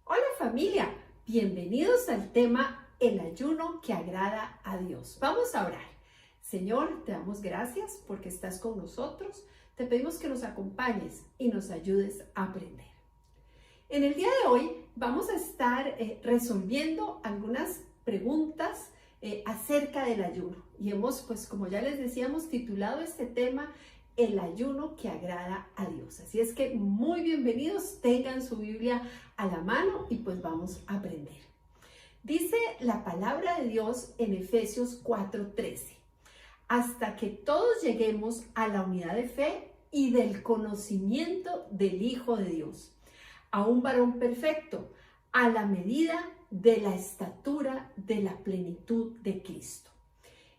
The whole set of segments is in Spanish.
Hola familia, bienvenidos al tema El ayuno que agrada a Dios. Vamos a orar. Señor, te damos gracias porque estás con nosotros. Te pedimos que nos acompañes y nos ayudes a aprender. En el día de hoy vamos a estar resolviendo algunas preguntas acerca del ayuno. Y hemos, pues como ya les decíamos, titulado este tema El ayuno que agrada a Dios. Así es que muy bienvenidos, tengan su Biblia a la mano y pues vamos a aprender. Dice la palabra de Dios en Efesios 4:13, hasta que todos lleguemos a la unidad de fe y del conocimiento del Hijo de Dios, a un varón perfecto, a la medida de la estatura de la plenitud de Cristo.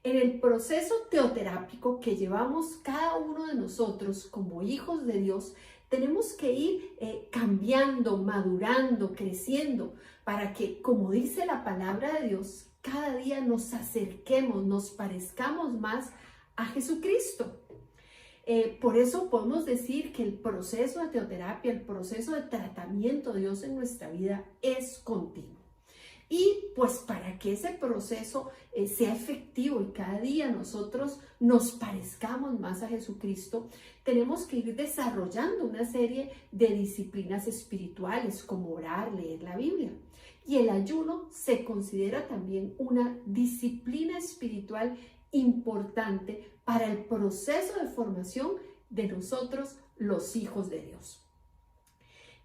En el proceso teoterápico que llevamos cada uno de nosotros como hijos de Dios, tenemos que ir cambiando, madurando, creciendo, para que, como dice la palabra de Dios, cada día nos acerquemos, nos parezcamos más a Jesucristo. Por eso podemos decir que el proceso de teoterapia, el proceso de tratamiento de Dios en nuestra vida es continuo. Y pues para que ese proceso sea efectivo y cada día nosotros nos parezcamos más a Jesucristo, tenemos que ir desarrollando una serie de disciplinas espirituales como orar, leer la Biblia. Y el ayuno se considera también una disciplina espiritual importante para el proceso de formación de nosotros, los hijos de Dios.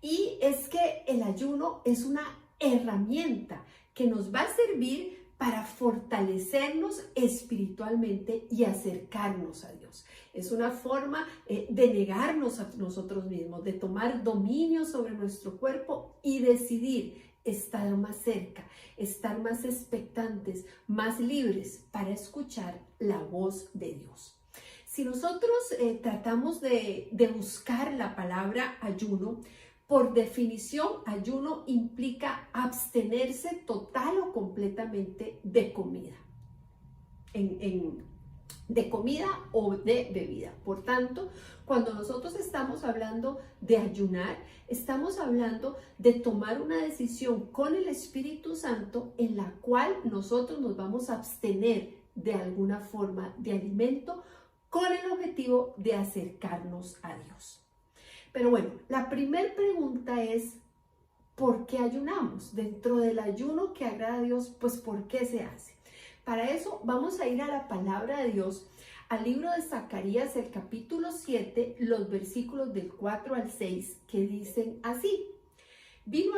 Y es que el ayuno es una herramienta que nos va a servir para fortalecernos espiritualmente y acercarnos a Dios. Es una forma de negarnos a nosotros mismos, de tomar dominio sobre nuestro cuerpo y decidir estar más cerca, estar más expectantes, más libres para escuchar la voz de Dios. Si nosotros tratamos de buscar la palabra ayuno, por definición, ayuno implica abstenerse total o completamente de comida, de comida o de bebida. Por tanto, cuando nosotros estamos hablando de ayunar, estamos hablando de tomar una decisión con el Espíritu Santo en la cual nosotros nos vamos a abstener de alguna forma de alimento con el objetivo de acercarnos a Dios. Pero bueno, la primera pregunta es, ¿por qué ayunamos? Dentro del ayuno que agrada a Dios, pues ¿por qué se hace? Para eso vamos a ir a la palabra de Dios, al libro de Zacarías, el capítulo 7, los versículos del 4 al 6, que dicen así: Vino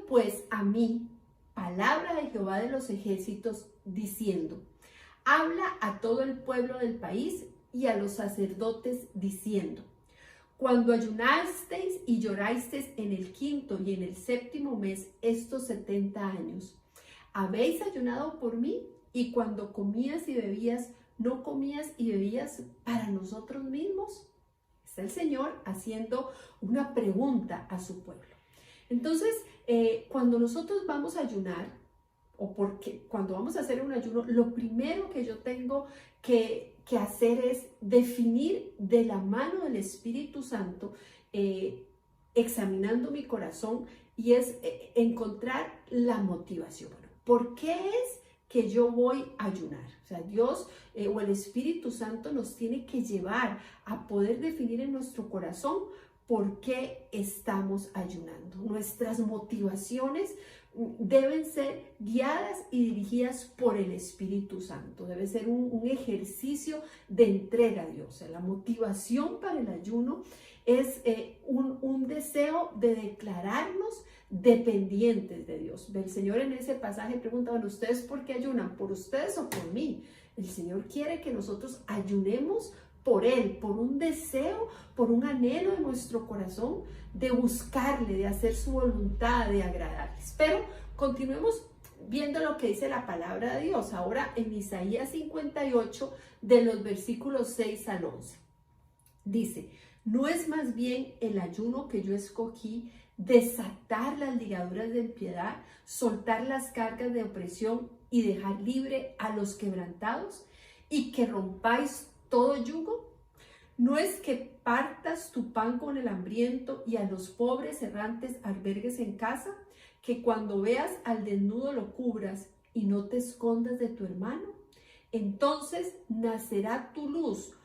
pues a mí palabra de Jehová de los ejércitos, diciendo: habla a todo el pueblo del país y a los sacerdotes, diciendo: cuando ayunasteis y llorasteis en el 5º y en el 7º mes, estos 70 años, ¿habéis ayunado por mí? Y cuando comías y bebías, ¿no comías y bebías para nosotros mismos? Está el Señor haciendo una pregunta a su pueblo. Entonces, cuando nosotros vamos a ayunar, cuando vamos a hacer un ayuno, lo primero que yo tengo que hacer es definir de la mano del Espíritu Santo, examinando mi corazón, y es encontrar la motivación. Bueno, ¿por qué es que yo voy a ayunar? O sea, Dios o el Espíritu Santo nos tiene que llevar a poder definir en nuestro corazón por qué estamos ayunando. Nuestras motivaciones deben ser guiadas y dirigidas por el Espíritu Santo. Debe ser un ejercicio de entrega a Dios. La motivación para el ayuno es un deseo de declararnos dependientes de Dios. El Señor en ese pasaje pregunta: bueno, ¿ustedes por qué ayunan? ¿Por ustedes o por mí? El Señor quiere que nosotros ayunemos por Él, por un deseo, por un anhelo de nuestro corazón de buscarle, de hacer su voluntad, de agradarles. Pero continuemos viendo lo que dice la palabra de Dios. Ahora en Isaías 58, de los versículos 6 al 11. Dice: ¿no es más bien el ayuno que yo escogí desatar las ligaduras de impiedad, soltar las cargas de opresión y dejar libre a los quebrantados, y que rompáis todo yugo? ¿No es que partas tu pan con el hambriento y a los pobres errantes albergues en casa? Que cuando veas al desnudo lo cubras y no te escondas de tu hermano. Entonces nacerá tu luz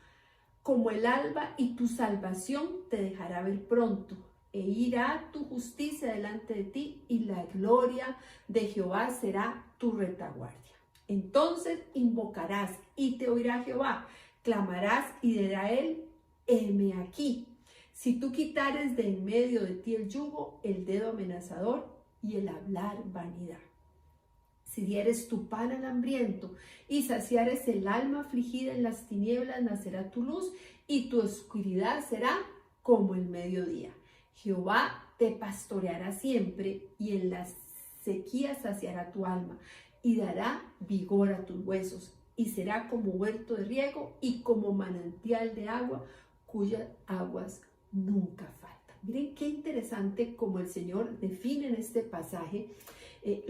como el alba y tu salvación te dejará ver pronto. E irá tu justicia delante de ti y la gloria de Jehová será tu retaguardia. Entonces invocarás y te oirá Jehová, clamarás y dirá él, heme aquí. Si tú quitares de en medio de ti el yugo, el dedo amenazador y el hablar vanidad. Si dieres tu pan al hambriento y saciares el alma afligida en las tinieblas, nacerá tu luz y tu oscuridad será como el mediodía. Jehová te pastoreará siempre y en la sequía saciará tu alma y dará vigor a tus huesos y será como huerto de riego y como manantial de agua cuyas aguas nunca faltan. Miren qué interesante como el Señor define en este pasaje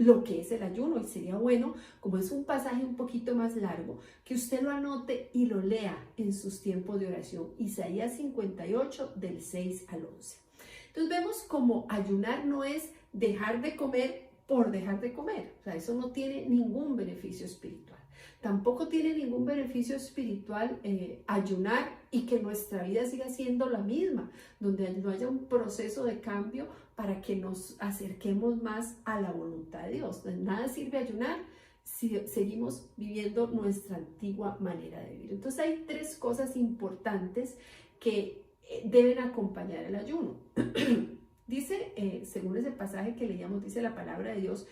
lo que es el ayuno, y sería bueno, como es un pasaje un poquito más largo, que usted lo anote y lo lea en sus tiempos de oración. Isaías 58 del 6 al 11. Entonces vemos como ayunar no es dejar de comer por dejar de comer, o sea, eso no tiene ningún beneficio espiritual. Tampoco tiene ningún beneficio espiritual ayunar y que nuestra vida siga siendo la misma, donde no haya un proceso de cambio para que nos acerquemos más a la voluntad de Dios. De nada sirve ayunar si seguimos viviendo nuestra antigua manera de vivir. Entonces hay tres cosas importantes que deben acompañar el ayuno. Dice, según ese pasaje que leíamos, dice la palabra de Dios,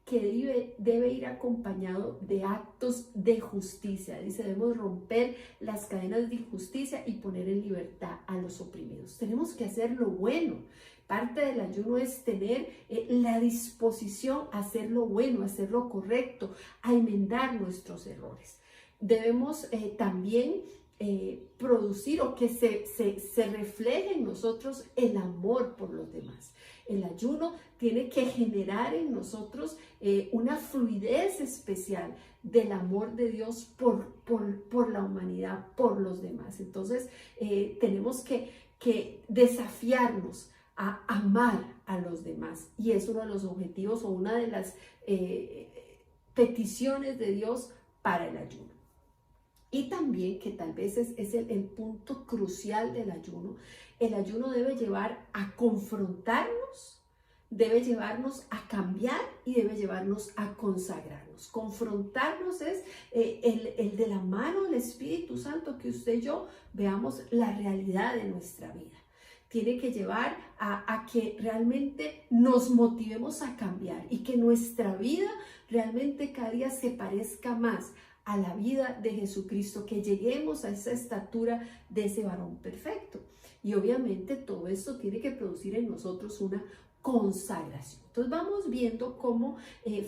que debe ir acompañado de actos de justicia. Dice, debemos romper las cadenas de injusticia y poner en libertad a los oprimidos. Tenemos que hacer lo bueno. Parte del ayuno es tener la disposición a hacer lo bueno, a hacer lo correcto, a enmendar nuestros errores. Debemos también producir o que se refleje en nosotros el amor por los demás. El ayuno tiene que generar en nosotros una fluidez especial del amor de Dios por la humanidad, por los demás. Entonces tenemos que desafiarnos a amar a los demás, y es uno de los objetivos o una de las peticiones de Dios para el ayuno. Y también, que tal vez es el punto crucial del ayuno, el ayuno debe llevar a confrontarnos, debe llevarnos a cambiar y debe llevarnos a consagrarnos. Confrontarnos es el de la mano del Espíritu Santo, que usted y yo veamos la realidad de nuestra vida. Tiene que llevar a que realmente nos motivemos a cambiar y que nuestra vida realmente cada día se parezca más a la vida de Jesucristo, que lleguemos a esa estatura de ese varón perfecto. Y obviamente todo esto tiene que producir en nosotros una consagración. Entonces vamos viendo cómo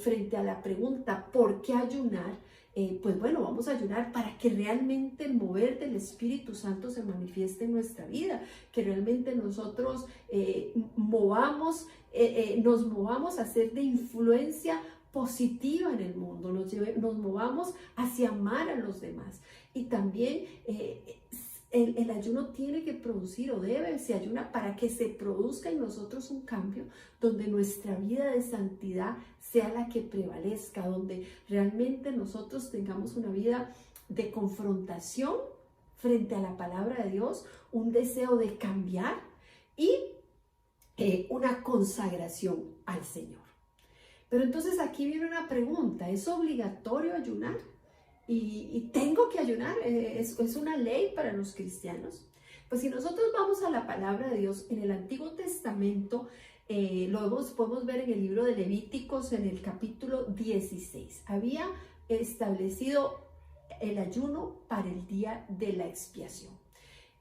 frente a la pregunta ¿por qué ayunar? Pues bueno, vamos a ayunar para que realmente el mover del Espíritu Santo se manifieste en nuestra vida, que realmente nosotros nos movamos a ser de influencia positiva en el mundo, nos movamos hacia amar a los demás. Y también el ayuno tiene que producir, o se ayuna para que se produzca en nosotros un cambio donde nuestra vida de santidad sea la que prevalezca, donde realmente nosotros tengamos una vida de confrontación frente a la palabra de Dios, un deseo de cambiar y una consagración al Señor. Pero entonces aquí viene una pregunta: ¿es obligatorio ayunar? ¿Y tengo que ayunar? ¿Es una ley para los cristianos? Pues si nosotros vamos a la palabra de Dios en el Antiguo Testamento, podemos ver en el libro de Levíticos en el capítulo 16. Había establecido el ayuno para el día de la expiación.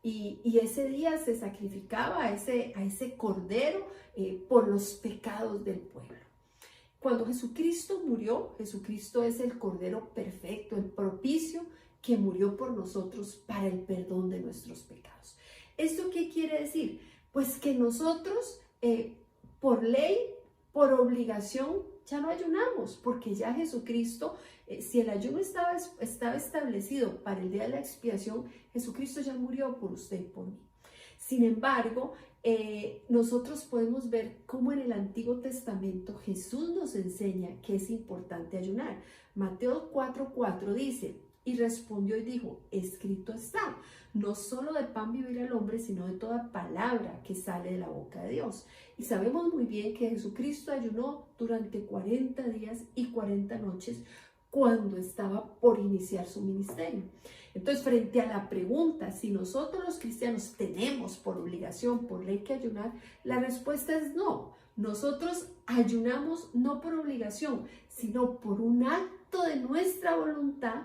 Y ese día se sacrificaba a ese cordero por los pecados del pueblo. Cuando Jesucristo murió, Jesucristo es el Cordero perfecto, el propicio que murió por nosotros para el perdón de nuestros pecados. ¿Esto qué quiere decir? Pues que nosotros, por ley, por obligación, ya no ayunamos, porque ya Jesucristo, si el ayuno estaba establecido para el día de la expiación, Jesucristo ya murió por usted y por mí. Sin embargo, nosotros podemos ver cómo en el Antiguo Testamento Jesús nos enseña que es importante ayunar. Mateo 4:4 dice, y respondió y dijo, escrito está, no solo de pan vivirá el hombre, sino de toda palabra que sale de la boca de Dios. Y sabemos muy bien que Jesucristo ayunó durante 40 días y 40 noches cuando estaba por iniciar su ministerio. Entonces, frente a la pregunta si nosotros los cristianos tenemos por obligación, por ley que ayunar, la respuesta es no. Nosotros ayunamos no por obligación, sino por un acto de nuestra voluntad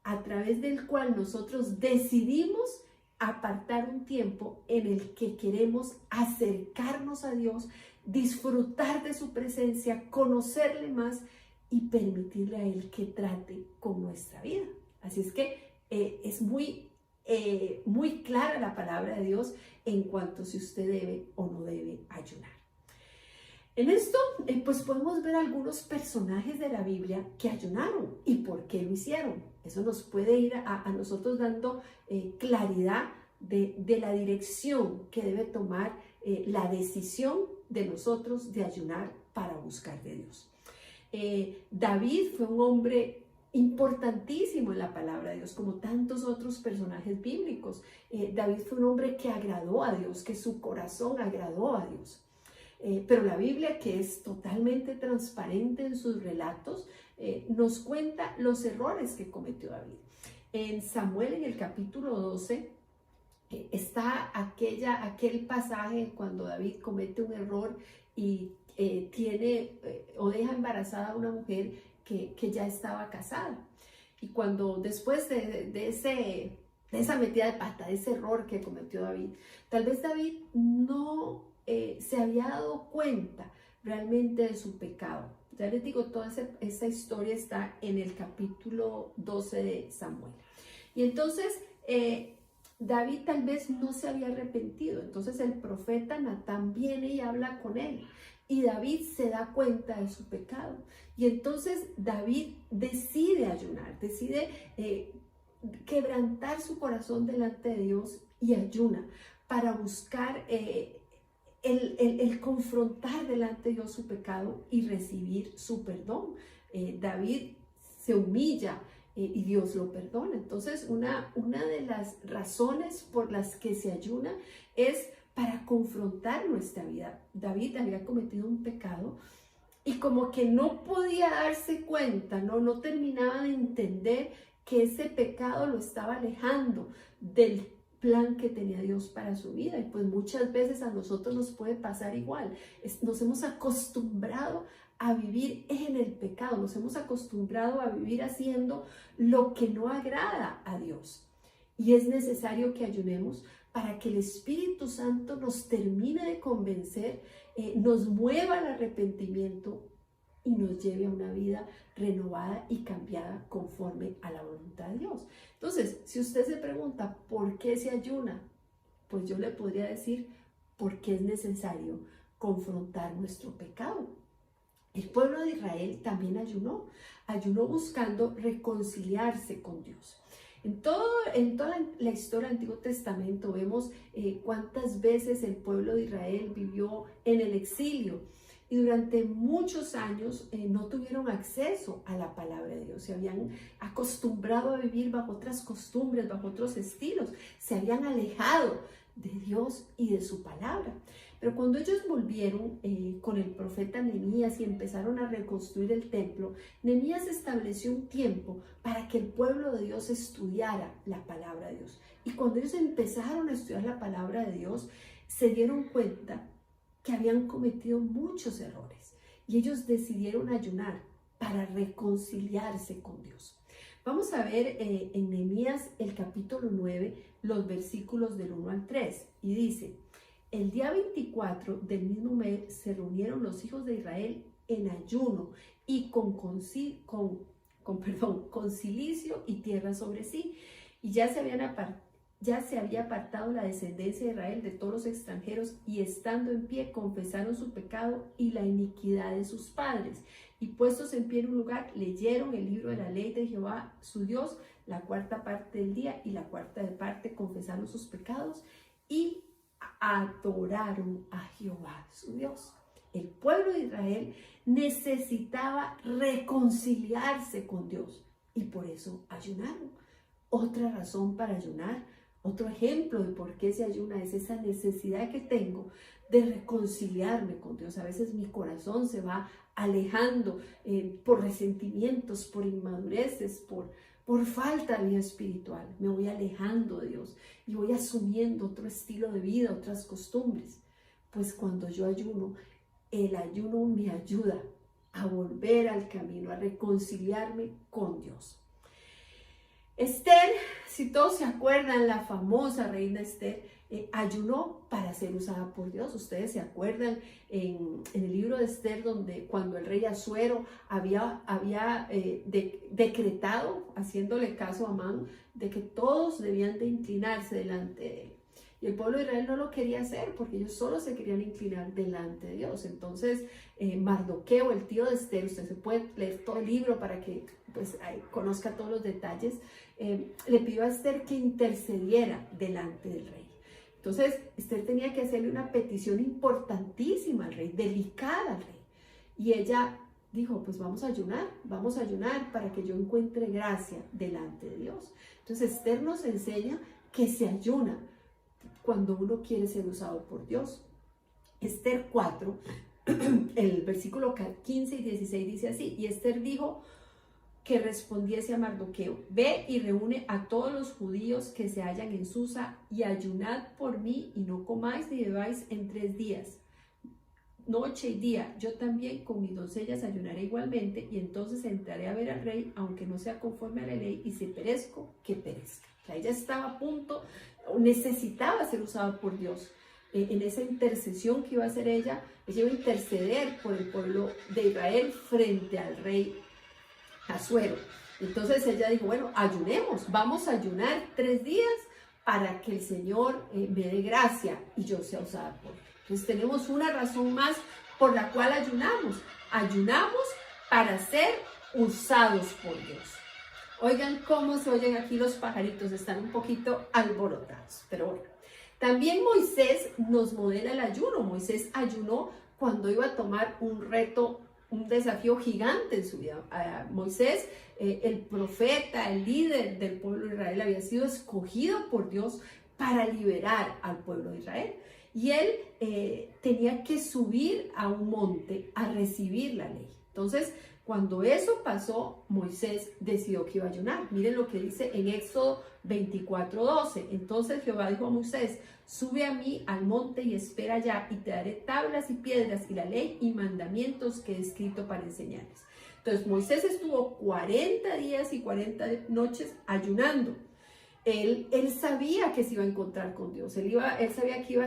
a través del cual nosotros decidimos apartar un tiempo en el que queremos acercarnos a Dios, disfrutar de su presencia, conocerle más y permitirle a Él que trate con nuestra vida. Así es que es muy clara la palabra de Dios en cuanto a si usted debe o no debe ayunar. En esto, pues podemos ver algunos personajes de la Biblia que ayunaron y por qué lo hicieron. Eso nos puede ir a nosotros dando claridad de la dirección que debe tomar la decisión de nosotros de ayunar para buscar de Dios. David fue un hombre importantísimo en la palabra de Dios, como tantos otros personajes bíblicos. David fue un hombre que agradó a Dios, que su corazón agradó a Dios. Pero la Biblia, que es totalmente transparente en sus relatos, nos cuenta los errores que cometió David. En Samuel, en el capítulo 12, está aquel pasaje cuando David comete un error y tiene o deja embarazada a una mujer que ya estaba casada. Y cuando después de esa metida de pata, de ese error que cometió David, tal vez David no se había dado cuenta realmente de su pecado. Ya les digo, toda esa historia está en el capítulo 12 de Samuel. Y entonces David tal vez no se había arrepentido. Entonces el profeta Natán viene y habla con él. Y David se da cuenta de su pecado. Y entonces David decide ayunar, decide quebrantar su corazón delante de Dios y ayuna para buscar el confrontar delante de Dios su pecado y recibir su perdón. David se humilla y Dios lo perdona. Entonces, una de las razones por las que se ayuna es para confrontar nuestra vida. David había cometido un pecado y como que no podía darse cuenta, no terminaba de entender que ese pecado lo estaba alejando del plan que tenía Dios para su vida. Y pues muchas veces a nosotros nos puede pasar igual. Nos hemos acostumbrado a vivir en el pecado, nos hemos acostumbrado a vivir haciendo lo que no agrada a Dios. Y es necesario que ayunemos para que el Espíritu Santo nos termine de convencer, nos mueva al arrepentimiento y nos lleve a una vida renovada y cambiada conforme a la voluntad de Dios. Entonces, si usted se pregunta ¿por qué se ayuna? Pues yo le podría decir porque es necesario confrontar nuestro pecado. El pueblo de Israel también ayunó buscando reconciliarse con Dios. En toda la historia del Antiguo Testamento vemos cuántas veces el pueblo de Israel vivió en el exilio y durante muchos años no tuvieron acceso a la palabra de Dios. Se habían acostumbrado a vivir bajo otras costumbres, bajo otros estilos. Se habían alejado de Dios y de su palabra. Pero cuando ellos volvieron con el profeta Nehemías y empezaron a reconstruir el templo, Nehemías estableció un tiempo para que el pueblo de Dios estudiara la palabra de Dios. Y cuando ellos empezaron a estudiar la palabra de Dios, se dieron cuenta que habían cometido muchos errores. Y ellos decidieron ayunar para reconciliarse con Dios. Vamos a ver en Nehemías el capítulo 9, los versículos del 1 al 3. Y dice: el día 24 del mismo mes se reunieron los hijos de Israel en ayuno y con cilicio y tierra sobre sí. Y ya se habían ya se había apartado la descendencia de Israel de todos los extranjeros, y estando en pie confesaron su pecado y la iniquidad de sus padres. Y puestos en pie en un lugar, leyeron el libro de la ley de Jehová su Dios, la cuarta parte del día y la cuarta parte confesaron sus pecados y adoraron a Jehová su Dios. El pueblo de Israel necesitaba reconciliarse con Dios y por eso ayunaron. Otra razón para ayunar, otro ejemplo de por qué se ayuna, es esa necesidad que tengo de reconciliarme con Dios. A veces mi corazón se va alejando por resentimientos, por inmadureces, por falta de vida espiritual. Me voy alejando de Dios y voy asumiendo otro estilo de vida, otras costumbres. Pues cuando yo ayuno, el ayuno me ayuda a volver al camino, a reconciliarme con Dios. Esther, si todos se acuerdan, la famosa reina Esther, ayunó para ser usada por Dios. Ustedes se acuerdan en el libro de Esther, donde cuando el rey Asuero había decretado, haciéndole caso a Amán, de que todos debían de inclinarse delante de él. Y el pueblo de Israel no lo quería hacer porque ellos solo se querían inclinar delante de Dios. Entonces, Mardoqueo, el tío de Esther, usted se puede leer todo el libro para que pues, conozca todos los detalles, le pidió a Esther que intercediera delante del rey. Entonces, Esther tenía que hacerle una petición importantísima al rey, delicada al rey. Y ella dijo, pues vamos a ayunar para que yo encuentre gracia delante de Dios. Entonces, Esther nos enseña que se ayuna cuando uno quiere ser usado por Dios. Esther 4, el versículo 15 y 16 dice así: y Esther dijo que respondiese a Mardoqueo: ve y reúne a todos los judíos que se hallan en Susa, y ayunad por mí, y no comáis ni bebáis en 3 días, noche y día. Yo también con mis doncellas ayunaré igualmente, y entonces entraré a ver al rey, aunque no sea conforme a la ley, y si perezco, que perezca. O sea, ella estaba a punto, necesitaba ser usada por Dios. En esa intercesión que iba a hacer ella iba a interceder por el pueblo de Israel frente al rey Asuero. Entonces ella dijo, bueno, ayunemos, vamos a ayunar 3 días para que el Señor me dé gracia y yo sea usada por él. Entonces tenemos una razón más por la cual ayunamos. Ayunamos para ser usados por Dios. Oigan cómo se oyen aquí los pajaritos, están un poquito alborotados, pero bueno. También Moisés nos modela el ayuno. Moisés ayunó cuando iba a tomar un reto, un desafío gigante en su vida. Moisés, el profeta, el líder del pueblo de Israel, había sido escogido por Dios para liberar al pueblo de Israel. Y él tenía que subir a un monte a recibir la ley. Entonces, cuando eso pasó, Moisés decidió que iba a ayunar. Miren lo que dice en Éxodo 24:12. Entonces Jehová dijo a Moisés: sube a mí al monte y espera allá, y te daré tablas y piedras y la ley y mandamientos que he escrito para enseñarles. Entonces Moisés estuvo 40 días y 40 noches ayunando. Él sabía que se iba a encontrar con Dios. Él sabía que iba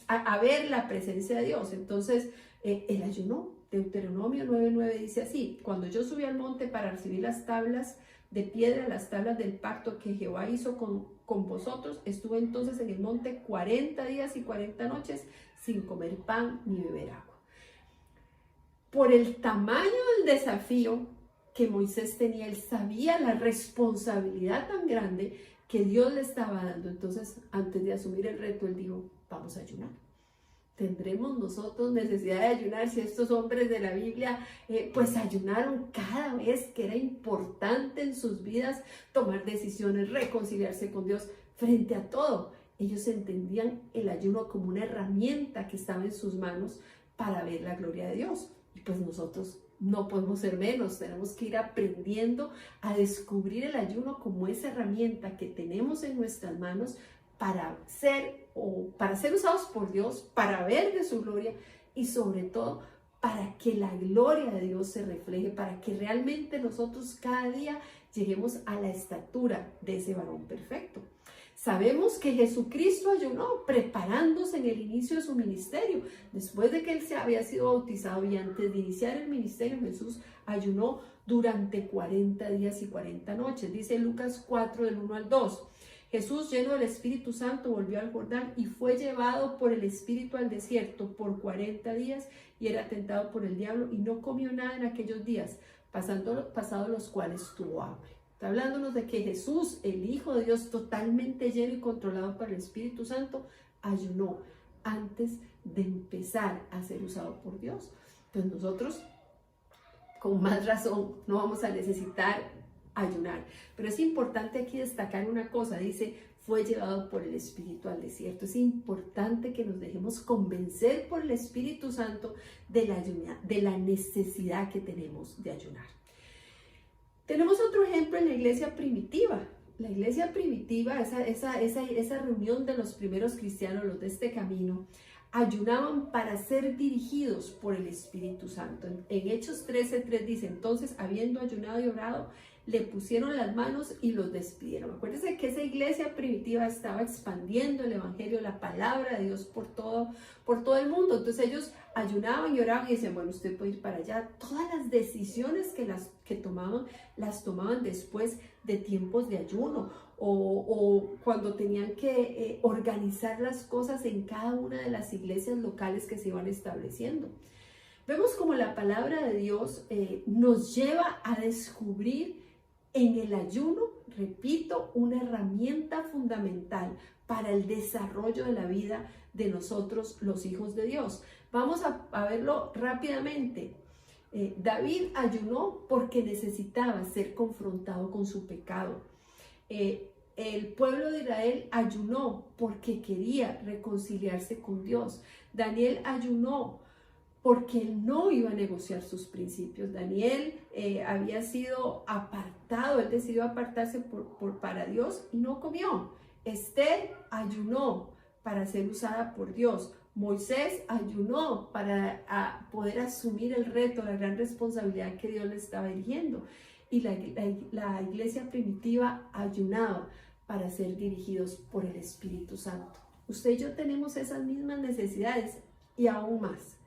a ver la presencia de Dios. Entonces él ayunó. Deuteronomio 9:9 dice así: cuando yo subí al monte para recibir las tablas de piedra, las tablas del pacto que Jehová hizo con vosotros, estuve entonces en el monte 40 días y 40 noches sin comer pan ni beber agua. Por el tamaño del desafío que Moisés tenía, él sabía la responsabilidad tan grande que Dios le estaba dando. Entonces, antes de asumir el reto, él dijo, vamos a ayunar. ¿Tendremos nosotros necesidad de ayunar si estos hombres de la Biblia pues ayunaron cada vez que era importante en sus vidas tomar decisiones, reconciliarse con Dios frente a todo? Ellos entendían el ayuno como una herramienta que estaba en sus manos para ver la gloria de Dios. Y pues nosotros no podemos ser menos, tenemos que ir aprendiendo a descubrir el ayuno como esa herramienta que tenemos en nuestras manos para ser usados por Dios, para ver de su gloria y sobre todo para que la gloria de Dios se refleje, para que realmente nosotros cada día lleguemos a la estatura de ese varón perfecto. Sabemos que Jesucristo ayunó preparándose en el inicio de su ministerio. Después de que él se había sido bautizado y antes de iniciar el ministerio, Jesús ayunó durante 40 días y 40 noches. Dice Lucas 4 del 1 al 2. Jesús, lleno del Espíritu Santo, volvió al Jordán y fue llevado por el Espíritu al desierto por 40 días y era tentado por el diablo y no comió nada en aquellos días, pasados los cuales tuvo hambre. Está hablándonos de que Jesús, el Hijo de Dios, totalmente lleno y controlado por el Espíritu Santo, ayunó antes de empezar a ser usado por Dios. Entonces nosotros, con más razón, no vamos a necesitar ayunar. Pero es importante aquí destacar una cosa, dice, fue llevado por el Espíritu al desierto. Es importante que nos dejemos convencer por el Espíritu Santo de la necesidad que tenemos de ayunar. Tenemos otro ejemplo en la iglesia primitiva. La iglesia primitiva, esa reunión de los primeros cristianos, los de este camino, ayunaban para ser dirigidos por el Espíritu Santo. En Hechos 13:3 dice, entonces, habiendo ayunado y orado, le pusieron las manos y los despidieron. Acuérdense que esa iglesia primitiva estaba expandiendo el evangelio, la palabra de Dios por todo el mundo. Entonces ellos ayunaban y oraban y decían, bueno, usted puede ir para allá. Todas las decisiones que tomaban, las tomaban después de tiempos de ayuno o cuando tenían que organizar las cosas en cada una de las iglesias locales que se iban estableciendo. Vemos como la palabra de Dios nos lleva a descubrir en el ayuno, repito, una herramienta fundamental para el desarrollo de la vida de nosotros, los hijos de Dios. Vamos a verlo rápidamente. David ayunó porque necesitaba ser confrontado con su pecado. El pueblo de Israel ayunó porque quería reconciliarse con Dios. Daniel ayunó porque él no iba a negociar sus principios. Daniel había sido apartado, él decidió apartarse para Dios y no comió. Esther ayunó para ser usada por Dios. Moisés ayunó para poder asumir el reto, la gran responsabilidad que Dios le estaba dirigiendo. Y la iglesia primitiva ayunaba para ser dirigidos por el Espíritu Santo. Usted y yo tenemos esas mismas necesidades y aún más.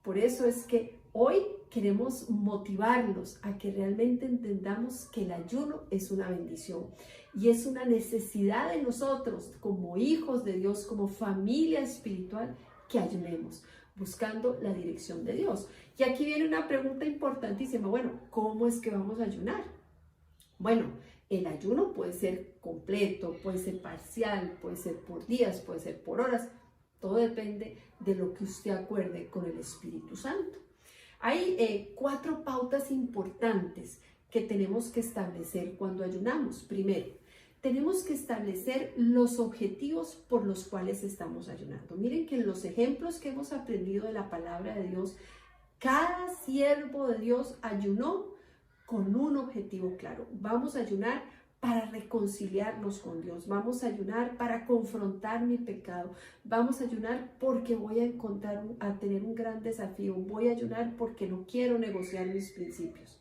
Por eso es que hoy queremos motivarlos a que realmente entendamos que el ayuno es una bendición y es una necesidad de nosotros como hijos de Dios, como familia espiritual, que ayunemos, buscando la dirección de Dios. Y aquí viene una pregunta importantísima. Bueno, ¿cómo es que vamos a ayunar? Bueno, el ayuno puede ser completo, puede ser parcial, puede ser por días, puede ser por horas. Todo depende de lo que usted acuerde con el Espíritu Santo. Hay 4 pautas importantes que tenemos que establecer cuando ayunamos. Primero, tenemos que establecer los objetivos por los cuales estamos ayunando. Miren que en los ejemplos que hemos aprendido de la palabra de Dios, cada siervo de Dios ayunó con un objetivo claro. Vamos a ayunar para reconciliarnos con Dios. Vamos a ayunar para confrontar mi pecado. Vamos a ayunar porque voy a tener un gran desafío. Voy a ayunar porque no quiero negociar mis principios.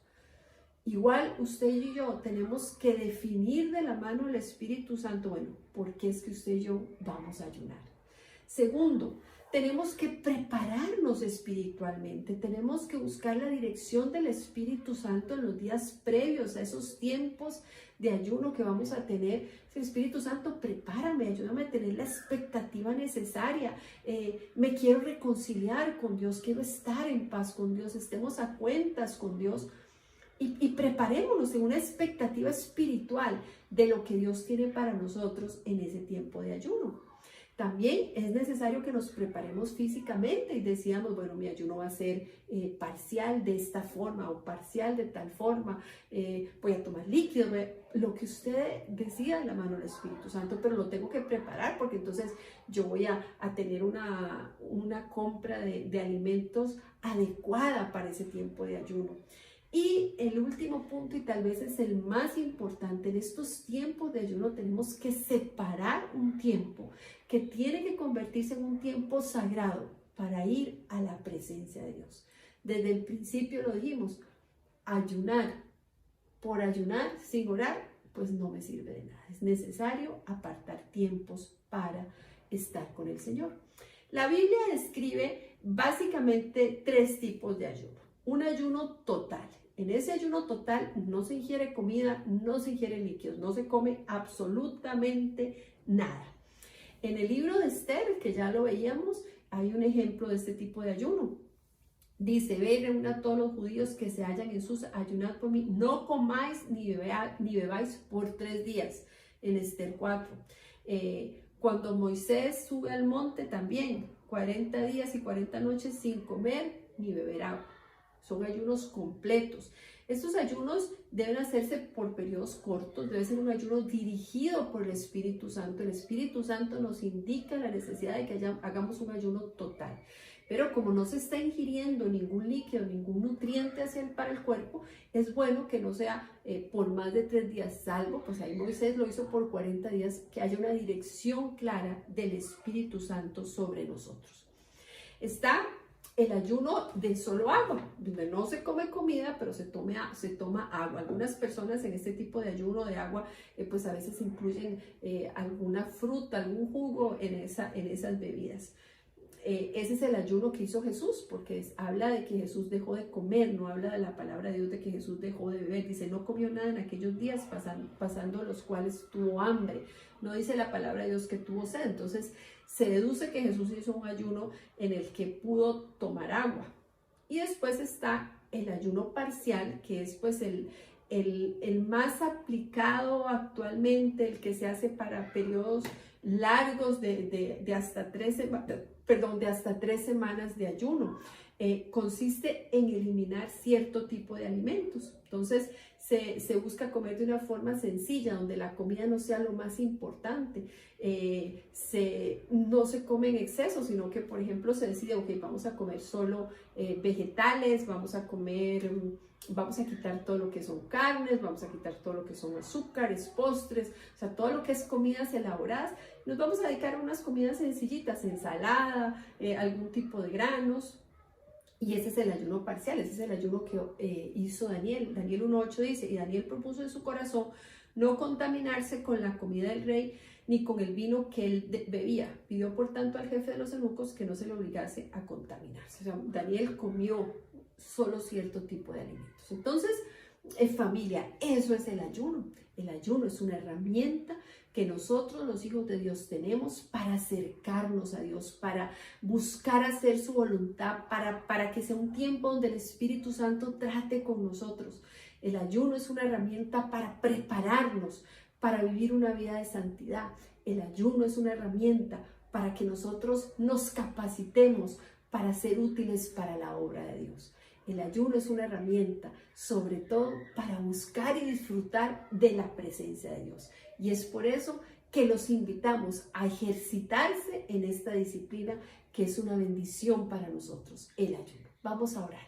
Igual usted y yo tenemos que definir de la mano del Espíritu Santo, bueno, ¿por qué es que usted y yo vamos a ayunar? Segundo, tenemos que prepararnos espiritualmente, tenemos que buscar la dirección del Espíritu Santo en los días previos a esos tiempos de ayuno que vamos a tener. El Espíritu Santo, prepárame, ayúdame a tener la expectativa necesaria. Me quiero reconciliar con Dios, quiero estar en paz con Dios, estemos a cuentas con Dios. Y preparémonos en una expectativa espiritual de lo que Dios tiene para nosotros en ese tiempo de ayuno. También es necesario que nos preparemos físicamente y decíamos, bueno, mi ayuno va a ser parcial de esta forma o parcial de tal forma, voy a tomar líquido, lo que usted decida de la mano del Espíritu Santo, pero lo tengo que preparar porque entonces yo voy a tener una compra de alimentos adecuada para ese tiempo de ayuno. Y el último punto, y tal vez es el más importante, en estos tiempos de ayuno tenemos que separar un tiempo que tiene que convertirse en un tiempo sagrado para ir a la presencia de Dios. Desde el principio lo dijimos, ayunar por ayunar sin orar, pues no me sirve de nada. Es necesario apartar tiempos para estar con el Señor. La Biblia describe básicamente 3 tipos de ayuno. Un ayuno total. En ese ayuno total no se ingiere comida, no se ingieren líquidos, no se come absolutamente nada. En el libro de Esther, que ya lo veíamos, hay un ejemplo de este tipo de ayuno. Dice, ve y reúna a todos los judíos que se hallan en sus ayunad por mí, no comáis ni bebáis por 3 días, en Esther 4. Cuando Moisés sube al monte también, 40 días y 40 noches sin comer ni beber agua. Son ayunos completos. Estos ayunos deben hacerse por periodos cortos, debe ser un ayuno dirigido por el Espíritu Santo. El Espíritu Santo nos indica la necesidad de que hagamos un ayuno total. Pero como no se está ingiriendo ningún líquido, ningún nutriente para el cuerpo, es bueno que no sea por más de 3 días, salvo, pues ahí Moisés lo hizo por 40 días, que haya una dirección clara del Espíritu Santo sobre nosotros. Está el ayuno de solo agua, donde no se come comida, pero se toma agua. Algunas personas en este tipo de ayuno de agua, pues a veces incluyen alguna fruta, algún jugo en esas bebidas. Ese es el ayuno que hizo Jesús, porque habla de que Jesús dejó de comer, no habla de la palabra de Dios de que Jesús dejó de beber. Dice, no comió nada en aquellos días pasando los cuales tuvo hambre. No dice la palabra de Dios que tuvo sed. Entonces se deduce que Jesús hizo un ayuno en el que pudo tomar agua. Y después está el ayuno parcial, que es pues el más aplicado actualmente, el que se hace para periodos largos de hasta 3 semanas de ayuno. Consiste en eliminar cierto tipo de alimentos. Entonces se busca comer de una forma sencilla, donde la comida no sea lo más importante. No se come en exceso, sino que, por ejemplo, se decide, ok, vamos a comer solo vegetales, vamos a quitar todo lo que son carnes, vamos a quitar todo lo que son azúcares, postres, o sea, todo lo que es comidas elaboradas. Nos vamos a dedicar a unas comidas sencillitas, ensalada, algún tipo de granos. Y ese es el ayuno parcial, ese es el ayuno que hizo Daniel. Daniel 1:8 dice, y Daniel propuso en su corazón no contaminarse con la comida del rey, ni con el vino que él bebía. Pidió por tanto al jefe de los eunucos que no se le obligase a contaminarse. O sea, Daniel comió solo cierto tipo de alimentos. Entonces, familia, eso es el ayuno. El ayuno es una herramienta que nosotros, los hijos de Dios, tenemos para acercarnos a Dios, para buscar hacer su voluntad, para que sea un tiempo donde el Espíritu Santo trate con nosotros. El ayuno es una herramienta para prepararnos, para vivir una vida de santidad. El ayuno es una herramienta para que nosotros nos capacitemos para ser útiles para la obra de Dios. El ayuno es una herramienta, sobre todo, para buscar y disfrutar de la presencia de Dios. Y es por eso que los invitamos a ejercitarse en esta disciplina que es una bendición para nosotros, el ayuno. Vamos a orar.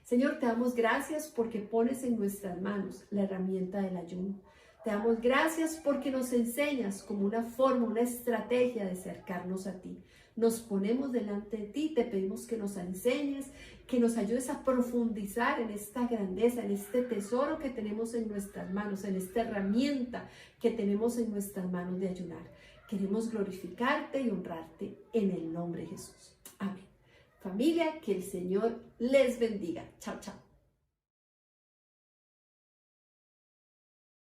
Señor, te damos gracias porque pones en nuestras manos la herramienta del ayuno. Te damos gracias porque nos enseñas como una forma, una estrategia de acercarnos a ti. Nos ponemos delante de ti, te pedimos que nos enseñes, que nos ayudes a profundizar en esta grandeza, en este tesoro que tenemos en nuestras manos, en esta herramienta que tenemos en nuestras manos de ayunar. Queremos glorificarte y honrarte en el nombre de Jesús. Amén. Familia, que el Señor les bendiga. Chao, chao.